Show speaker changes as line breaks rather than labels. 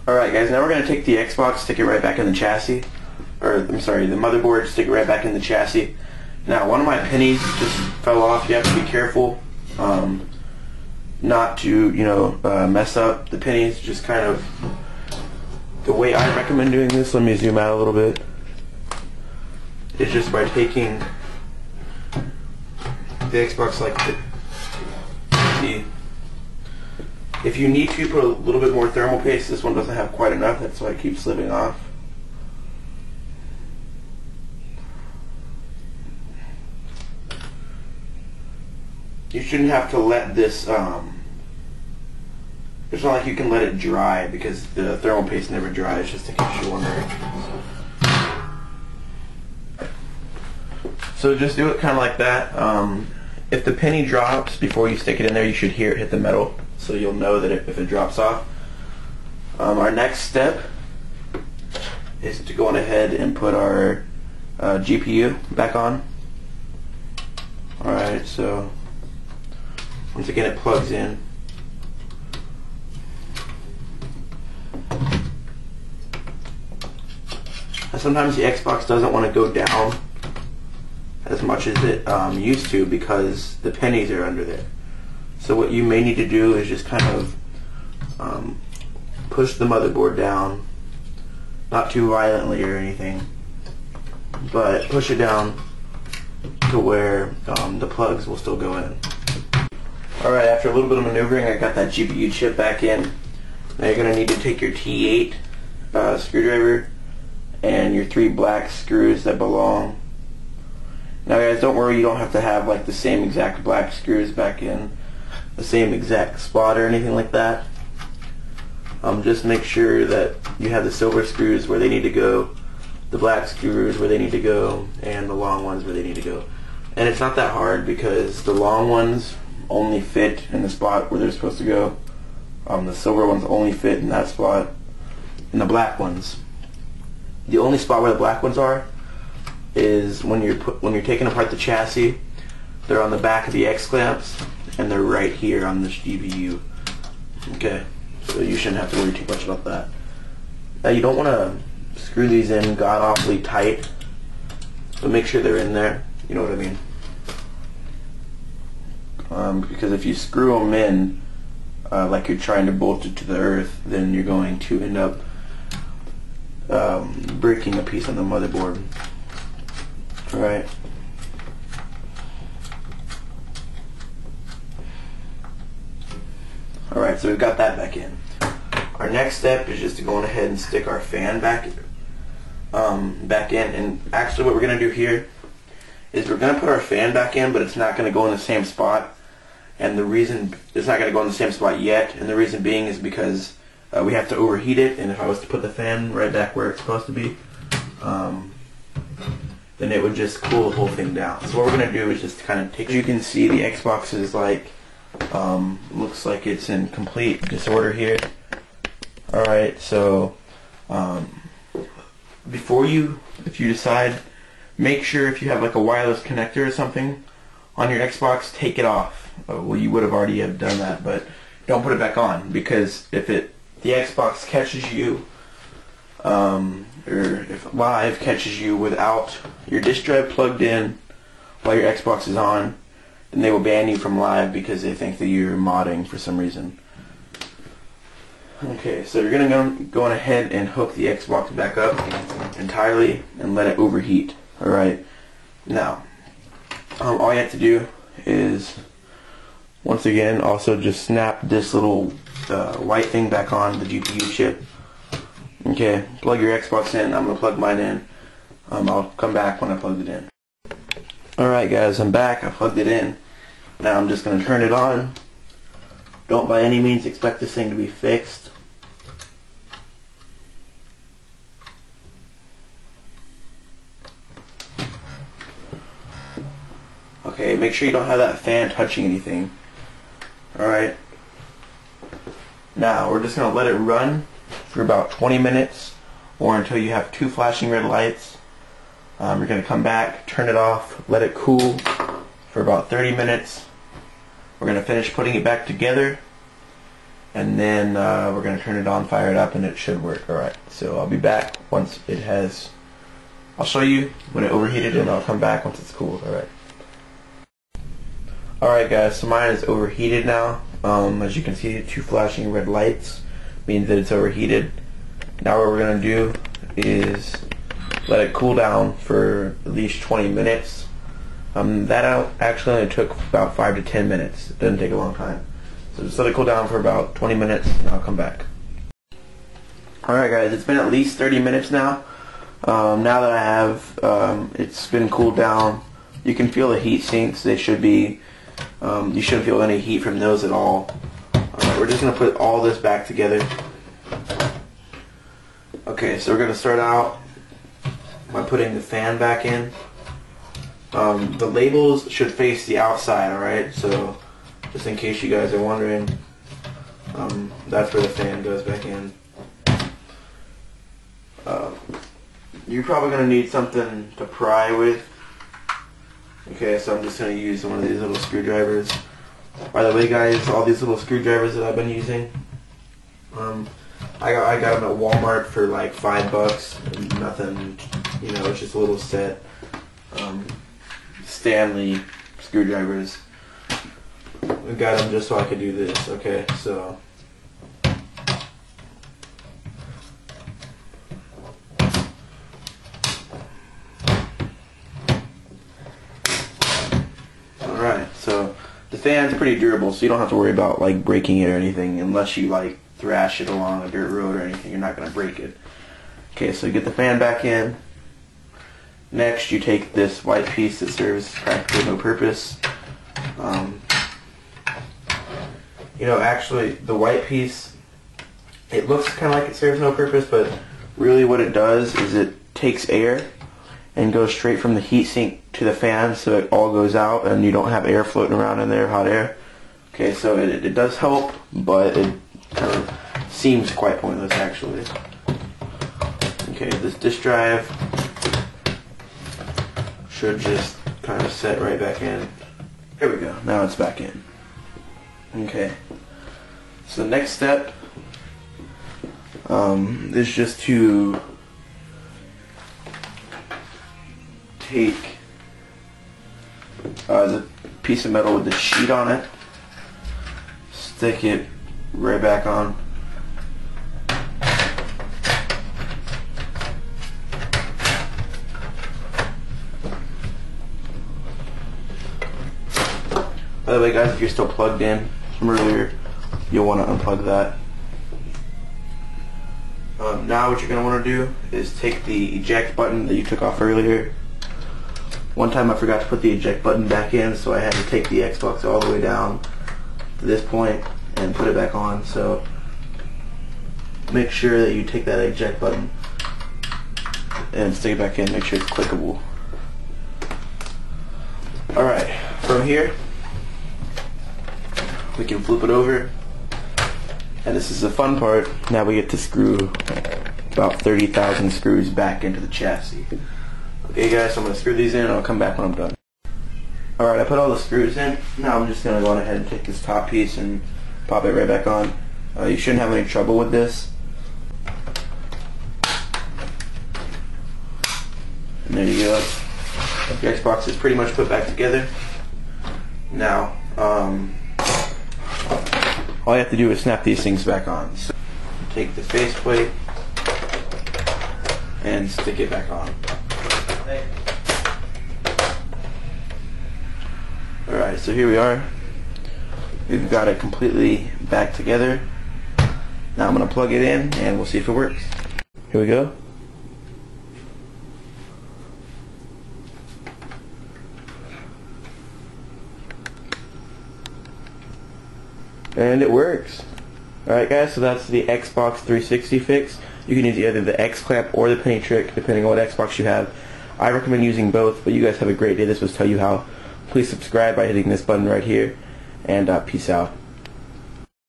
Alright guys, now we're going to take the Xbox, stick it right back in the chassis. Or, I'm sorry, the motherboard, stick it right back in the chassis. Now, one of my pennies just fell off. You have to be careful not to, mess up the pennies. Just kind of the way I recommend doing this, let me zoom out a little bit, is just by taking the Xbox like this. See? If you need to, put a little bit more thermal paste. This one doesn't have quite enough, that's why it keeps slipping off. You shouldn't have to let this, it's not like you can let it dry, because the thermal paste never dries, just in case you're wondering. So just do it kind of like that. If the penny drops before you stick it in there, you should hear it hit the metal, so you'll know that if it drops off. Our next step is to go on ahead and put our GPU back on. Alright, so once again it plugs in. And sometimes the Xbox doesn't want to go down as much as it used to because the pennies are under there. So what you may need to do is just kind of push the motherboard down, not too violently or anything, but push it down to where the plugs will still go in. Alright, after a little bit of maneuvering, I got that GPU chip back in. Now you're going to need to take your T8 screwdriver and your 3 black screws that belong. Now guys, don't worry, you don't have to have like the same exact black screws back in the same exact spot or anything like that. Just make sure that you have the silver screws where they need to go, the black screws where they need to go, and the long ones where they need to go. And it's not that hard because the long ones only fit in the spot where they're supposed to go. The silver ones only fit in that spot. And the black ones, the only spot where the black ones are is when you're taking apart the chassis. They're on the back of the X clamps, and they're right here on this GPU. Okay, so you shouldn't have to worry too much about that. Now you don't want to screw these in god awfully tight, but make sure they're in there. You know what I mean? Because if you screw them in like you're trying to bolt it to the earth, then you're going to end up breaking a piece on the motherboard. Alright. Alright, so we've got that back in. Our next step is just to go on ahead and stick our fan back in. And actually what we're going to do here is we're going to put our fan back in, but it's not going to go in the same spot. And the reason it's not going to go in the same spot yet, and the reason being is because we have to overheat it, and if I was to put the fan right back where it's supposed to be, then it would just cool the whole thing down. So what we're going to do is just kind of take, as you can see, the Xbox is like, looks like it's in complete disorder here. Alright, so if you decide, make sure if you have like a wireless connector or something on your Xbox, take it off. Well, you would have already have done that, but don't put it back on, because if the Xbox catches you, or if Live catches you without your disk drive plugged in while your Xbox is on, then they will ban you from Live because they think that you're modding for some reason. Okay, so you're going to go on ahead and hook the Xbox back up entirely and let it overheat. Alright, now all you have to do is, once again, also just snap this little white thing back on the GPU chip. Okay, plug your Xbox in. I'm going to plug mine in. I'll come back when I plug it in. Alright guys, I'm back. I plugged it in. Now I'm just going to turn it on. Don't by any means expect this thing to be fixed. Okay, make sure you don't have that fan touching anything. Alright. Now we're just going to let it run for about 20 minutes or until you have 2 flashing red lights. You're going to come back, turn it off, let it cool for about 30 minutes. We're going to finish putting it back together, and then we're going to turn it on, fire it up, and it should work. Alright, so I'll be back once it has, I'll show you when it overheated, and I'll come back once it's cooled. Alright guys, so mine is overheated now. As you can see, 2 flashing red lights means that it's overheated. Now what we're going to do is let it cool down for at least 20 minutes. That actually only took about 5 to 10 minutes. It doesn't take a long time. So just let it cool down for about 20 minutes and I'll come back. Alright guys, it's been at least 30 minutes now. Now that I have, it's been cooled down, you can feel the heat sinks. They should be, you shouldn't feel any heat from those at all. We're just going to put all this back together. Okay, so we're going to start out by putting the fan back in. The labels should face the outside, alright? So, just in case you guys are wondering, that's where the fan goes back in. You're probably going to need something to pry with. Okay, so I'm just going to use one of these little screwdrivers. By the way guys, all these little screwdrivers that I've been using, I got them at Walmart for like $5. Nothing, you know, it's just a little set. Stanley screwdrivers. I got them just so I could do this. Okay, so alright, so the fan's pretty durable, so you don't have to worry about like breaking it or anything unless you like thrash it along a dirt road or anything. You're not going to break it. Okay, so you get the fan back in. Next, you take this white piece that serves practically no purpose. You know, actually, the white piece, it looks kind of like it serves no purpose, but really what it does is it takes air and goes straight from the heatsink to the fan, so it all goes out and you don't have air floating around in there, hot air. Okay, so it does help, but it kind of seems quite pointless actually. Okay, this disk drive should just kind of set right back in. Here we go, now it's back in. Okay, so the next step is just to take the piece of metal with the sheet on it, stick it right back on. By the way guys, if you're still plugged in from earlier, you'll want to unplug that. Now what you're going to want to do is take the eject button that you took off earlier. One time I forgot to put the eject button back in, so I had to take the Xbox all the way down to this point and put it back on. So make sure that you take that eject button and stick it back in. Make sure it's clickable. Alright, from here we can flip it over, and this is the fun part. Now we get to screw about 30,000 screws back into the chassis. Okay guys, so I'm going to screw these in and I'll come back when I'm done. Alright, I put all the screws in. Now I'm just going to go on ahead and take this top piece and pop it right back on. You shouldn't have any trouble with this. And there you go. The Xbox is pretty much put back together. Now, all you have to do is snap these things back on. So take the faceplate and stick it back on. Alright, so here we are. We've got it completely back together. Now I'm going to plug it in and we'll see if it works. Here we go. And it works. Alright guys, so that's the Xbox 360 fix. You can use either the X clamp or the penny trick depending on what Xbox you have. I recommend using both, but you guys have a great day. This was Tell You How. Please subscribe by hitting this button right here, and peace out.